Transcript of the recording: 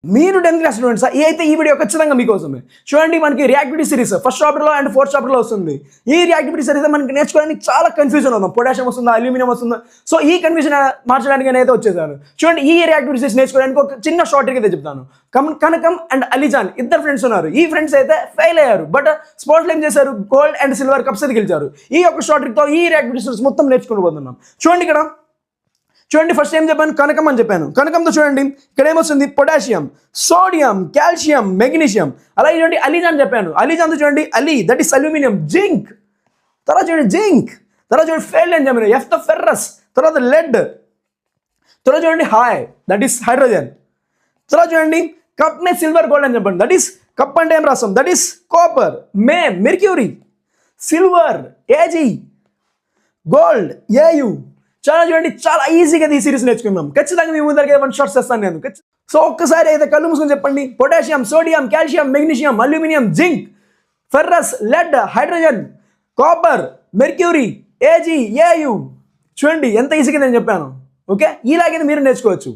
మీరు 10th class students ఈ అయితే ఈ వీడియో ఖచ్చితంగా మీకోసమే. చూడండి, మనకి రియాక్టివిటీ సిరీస్ ఫస్ట్ చాప్టర్లో అండ్ ఫోర్త్ చాప్టర్లో వస్తుంది. ఈ రియాక్టివిటీ సిరీస్ మనకి నేర్చుకోవడానికి చాలా కన్ఫ్యూజన్ అవుతాం. పొటాషియం వస్తుందా, అల్యూమినియం వస్తుందా? సో ఈ కన్ఫ్యూజన్ మార్చడానికి నేనైతే వచ్చేసాను. చూడండి, ఈ రియాక్టివిటీ సిరీస్ నేర్చుకోవడానికి ఒక చిన్న షార్ట్ ట్రిక్ అయితే చెప్తాను. కనకం అండ్ అలీజాన్ ఇద్దరు ఫ్రెండ్స్ ఉన్నారు. ఈ ఫ్రెండ్స్ అయితే ఫెయిల్ అయ్యారు, బట్ స్పోర్ట్స్లో ఏం చేశారు, గోల్డ్ అండ్ సిల్వర్ కప్స్ అయితే గెలిచారు. ఈ యొక్క షార్ట్ ట్రిక్తో ఈ రియాక్టివిటీ సిరీస్ మొత్తం నేర్చుకుని పోతున్నాం. చూడండి ఇక్కడ, చూడండి, ఫస్ట్ ఏం చెప్పాను, కనకం అని చెప్పాను. కనకంతో చూడండి ఇక్కడ ఏమొస్తుంది, పొటాషియం, సోడియం, కాల్షియం, మెగ్నీషియం. అలాగే చూడండి అలీజాన్ చెప్పాను. అలీజాన్తో చూడండి Ali, that is aluminium, zinc. తర్వాత చూడండి జింక్. తర్వాత చూడండి ఫెయిల్ అని చెప్పాను, ఎఫ్ తో ఫెర్రస్. తర్వాత లెడ్. తర్వాత చూడండి హాయ్, దట్ ఈస్ హైడ్రోజన్. తర్వాత చూడండి కప్ నే సిల్వర్ గోల్డ్ అని చెప్పండి, దట్ ఈస్ కప్ అంటే ఏం రాస్తాం, దట్ ఈస్ కాపర్. మే mercury, silver AG, gold AU. చాలా చూడండి, చాలా ఈజీగా ఈ సిరీస్ నేర్చుకున్నాం. ఖచ్చితంగా మీ ముందరికి 1 షార్ట్స్ చేస్తాను నేను. సో ఒక్కసారి అయితే కళ్ళు మూసుకొని చెప్పండి, potassium, sodium, calcium, magnesium, aluminium, zinc, ferrous, lead, hydrogen, copper, mercury, AG, AU. చూడండి ఎంత ఈజీగా నేను చెప్పాను. ఓకే, ఇలాగే మీరు నేర్చుకోవచ్చు.